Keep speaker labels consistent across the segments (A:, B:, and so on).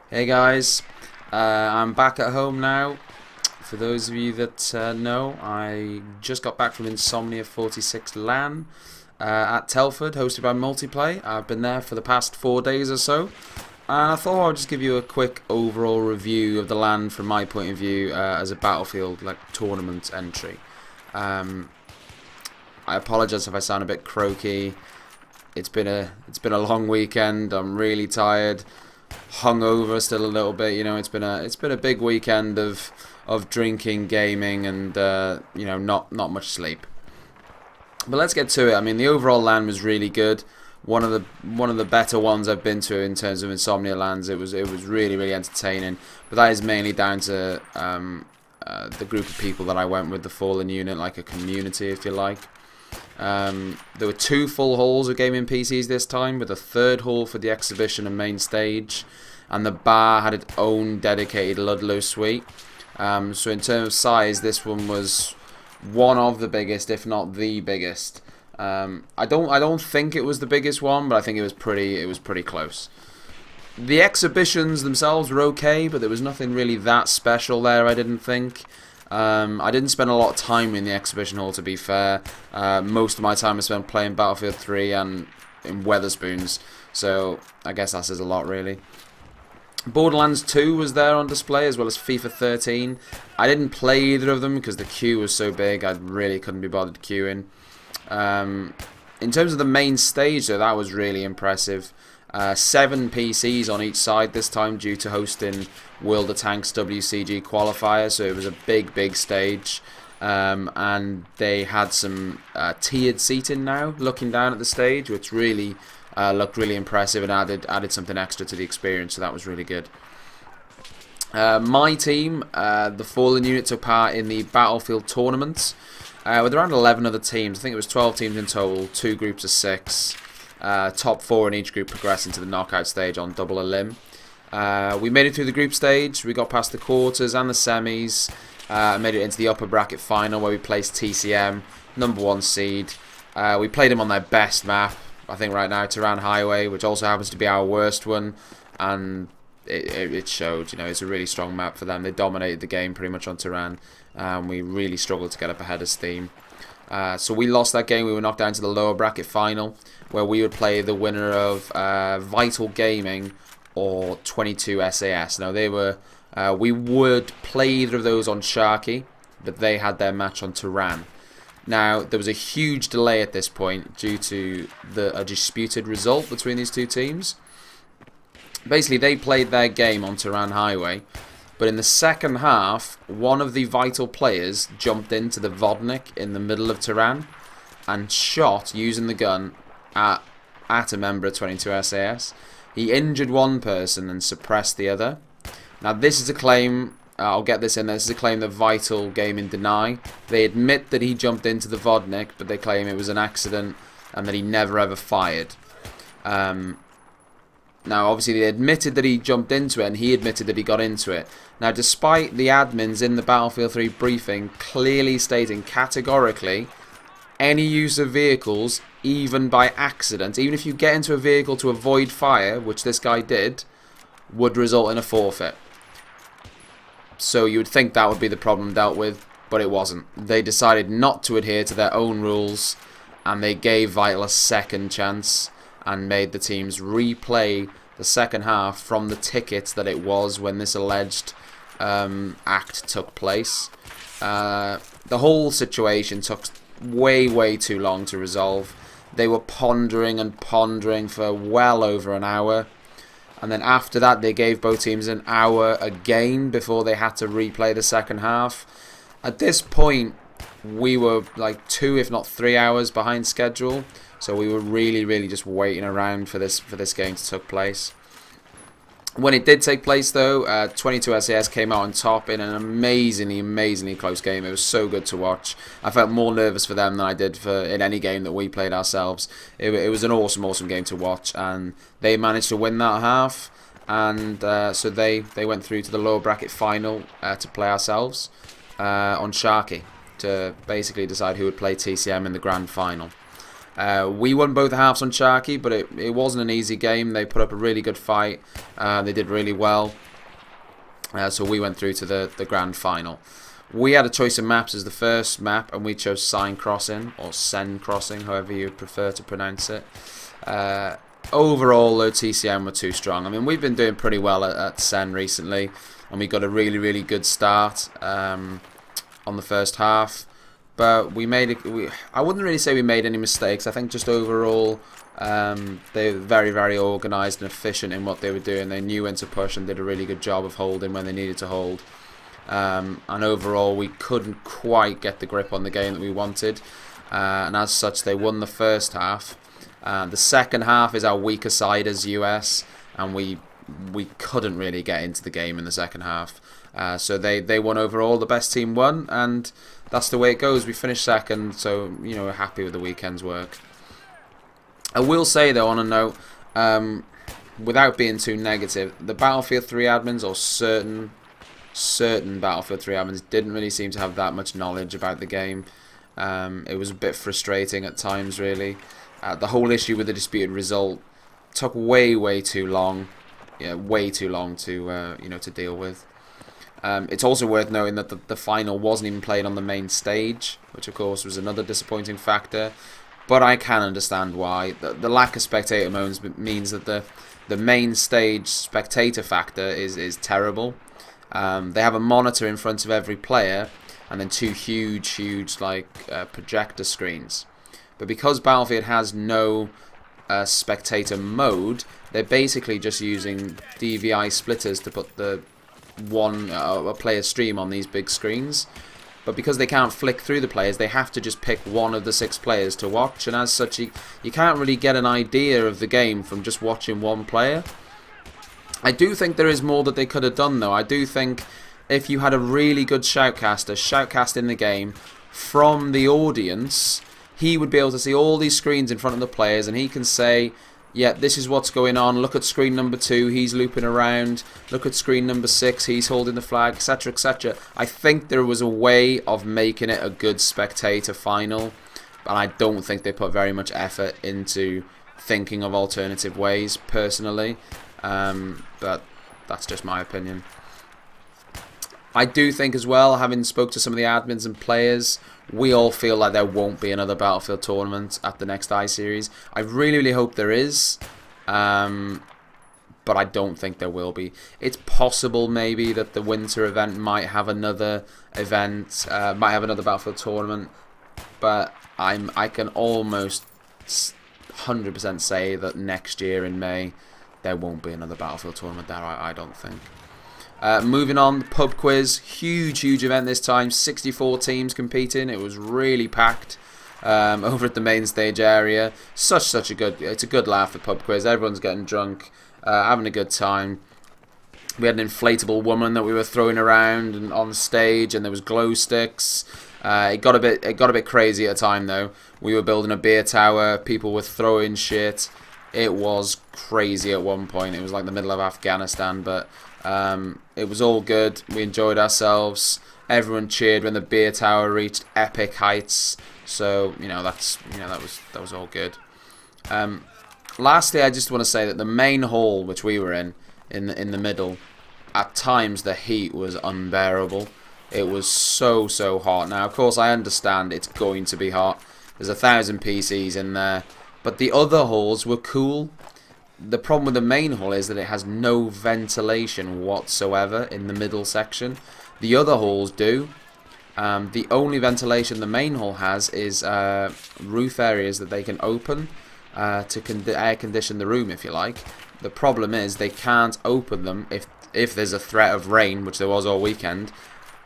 A: Hey guys, I'm back at home now. For those of you that know, I just got back from Insomnia 46 LAN at Telford, hosted by Multiplay. I've been there for the past 4 days or so, and I thought I'd just give you a quick overall review of the LAN from my point of view as a Battlefield tournament entry. I apologise if I sound a bit croaky. It's been a long weekend. I'm really tired. Hungover still a little bit, it's been a big weekend of drinking, gaming, and not much sleep. But let's get to it. I mean, the overall LAN was really good. One of the better ones I've been to in terms of Insomnia LANs. It was really entertaining. But that is mainly down to the group of people that I went with, the Fallen unit, like a community, if you like. There were 2 full halls of gaming PCs this time, with a 3rd hall for the exhibition and main stage, and the bar had its own dedicated Ludlow suite. So in terms of size, this one was one of the biggest, if not the biggest. I don't think it was the biggest one, but I think it was pretty close. The exhibitions themselves were okay, but there was nothing really that special there, I didn't think. I didn't spend a lot of time in the exhibition hall, to be fair. Most of my time I spent playing Battlefield 3 and in Wetherspoons, so I guess that says a lot, really. Borderlands 2 was there on display, as well as FIFA 13. I didn't play either of them because the queue was so big, I really couldn't be bothered queuing. In terms of the main stage, though, that was really impressive. 7 PCs on each side this time due to hosting World of Tanks WCG qualifier, so it was a big stage, and they had some tiered seating now looking down at the stage, which really looked really impressive and added something extra to the experience, so that was really good. My team, the Fallen unit, took part in the Battlefield tournament with around 11 other teams. I think it was 12 teams in total, 2 groups of 6. Top 4 in each group progressing to the knockout stage on double elim. We made it through the group stage. We got past the quarters and the semis. Made it into the upper bracket final, where we placed TCM, #1 seed. We played them on their best map, I think right now, Tehran Highway, which also happens to be our worst one, and it showed. It's a really strong map for them. They dominated the game pretty much on Tehran, and we really struggled to get up ahead of steam. So we lost that game. We were knocked down to the lower bracket final, where we would play the winner of Vital Gaming or 22 SAS. Now we would play either of those on Sharky, but they had their match on Tehran. Now there was a huge delay at this point due to a disputed result between these 2 teams. Basically, they played their game on Tehran Highway, but in the second half, one of the Vital players jumped into the Vodnik in the middle of Tehran and shot using the gun at a member of 22 SAS. He injured one person and suppressed the other. Now this is a claim, I'll get this in there, this is a claim that Vital Gaming deny. They admit that he jumped into the Vodnik, but they claim it was an accident and that he never ever fired. Now, obviously, they admitted that he jumped into it, and he admitted that he got into it. Now, despite the admins in the Battlefield 3 briefing clearly stating categorically, any use of vehicles, even by accident, even if you get into a vehicle to avoid fire, which this guy did, would result in a forfeit. So you would think that would be the problem dealt with, but it wasn't. They decided not to adhere to their own rules, and they gave Vital a second chance and made the teams replay the second half from the tickets that it was when this alleged act took place. The whole situation took way too long to resolve. They were pondering and pondering for well over an hour, and then after that they gave both teams an hour again before they had to replay the second half. At this point we were like 2 if not 3 hours behind schedule, so we were really just waiting around for this game to take place. When it did take place, though, 22 SAS came out on top in an amazingly close game. It was so good to watch. I felt more nervous for them than I did in any game that we played ourselves. It was an awesome game to watch, and they managed to win that half, and so they went through to the lower bracket final to play ourselves on Sharky, to basically decide who would play TCM in the grand final. We won both halves on Sharky, but it wasn't an easy game. They put up a really good fight. They did really well. So we went through to the grand final. We had a choice of maps as the first map, and we chose Sign Crossing, or Sen Crossing, however you prefer to pronounce it. Overall, though, TCM were too strong. I mean, we've been doing pretty well at Sen recently, and we got a really, really good start on the first half. But we made it. I wouldn't really say we made any mistakes. I think just overall, they were very, very organised and efficient in what they were doing. They knew when to push and did a really good job of holding when they needed to hold. And overall, we couldn't quite get the grip on the game that we wanted. And as such, they won the first half. The second half is our weaker side as US, and we couldn't really get into the game in the second half. So they won overall. The best team won, and that's the way it goes. We finished second, so we're happy with the weekend's work. I will say though, on a note, without being too negative, the Battlefield 3 admins, or certain Battlefield 3 admins, didn't really seem to have that much knowledge about the game. It was a bit frustrating at times, really. The whole issue with the disputed result took way too long. Yeah, way too long to to deal with. It's also worth noting that the final wasn't even played on the main stage, which of course was another disappointing factor. But I can understand why. The lack of spectator modes means that the main stage spectator factor is terrible. They have a monitor in front of every player, and then two huge like projector screens. But because Battlefield has no spectator mode, they're basically just using DVI splitters to put the a player's stream on these big screens. But because they can't flick through the players, they have to just pick one of the 6 players to watch, and as such you can't really get an idea of the game from just watching one player. I do think there is more that they could have done though. I do think if you had a really good shoutcast in the game from the audience, he would be able to see all these screens in front of the players, and he can say, yeah, this is what's going on. Look at screen number 2, he's looping around. Look at screen number 6, he's holding the flag, etc, etc. I think there was a way of making it a good spectator final, but I don't think they put very much effort into thinking of alternative ways, personally. But that's just my opinion. I do think as well, having spoke to some of the admins and players, we all feel like there won't be another Battlefield tournament at the next I-Series. I really hope there is, but I don't think there will be. It's possible maybe that the winter event might have another event, might have another Battlefield tournament, but I can almost 100% say that next year in May there won't be another Battlefield tournament there. I don't think. Moving on, the pub quiz, huge event this time, 64 teams competing. It was really packed over at the main stage area. It's a good laugh, the pub quiz. Everyone's getting drunk, having a good time. We had an inflatable woman that we were throwing around and on stage, and there was glow sticks. It got a bit crazy at a time though. We were building a beer tower, people were throwing shit. It was crazy at one point. It was like the middle of Afghanistan, but it was all good. We enjoyed ourselves. Everyone cheered when the beer tower reached epic heights. So that was all good. Lastly, I just want to say that the main hall which we were in the middle, at times the heat was unbearable. It was so hot. Now, of course, I understand it's going to be hot. There's 1,000 PCs in there, but the other halls were cool. The problem with the main hall is that it has no ventilation whatsoever in the middle section. The other halls do. The only ventilation the main hall has is roof areas that they can open to air condition the room, if you like. The problem is they can't open them if there's a threat of rain, which there was all weekend,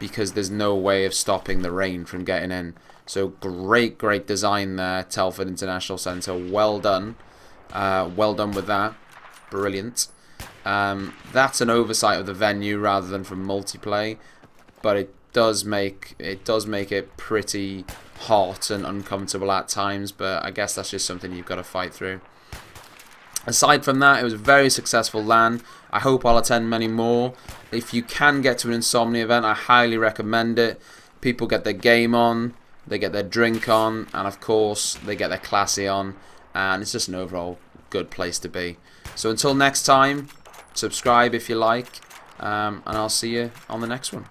A: because there's no way of stopping the rain from getting in. So great design there, Telford International Centre. Well done. Well done with that. Brilliant. That's an oversight of the venue rather than from multiplayer, but it does make it pretty hot and uncomfortable at times, but I guess that's just something you've got to fight through. Aside from that, it was a very successful LAN. I hope I'll attend many more. If you can get to an Insomnia event, I highly recommend it. People get their game on, they get their drink on, and of course they get their classy on, and it's just an overall good place to be. So until next time, subscribe if you like, and I'll see you on the next one.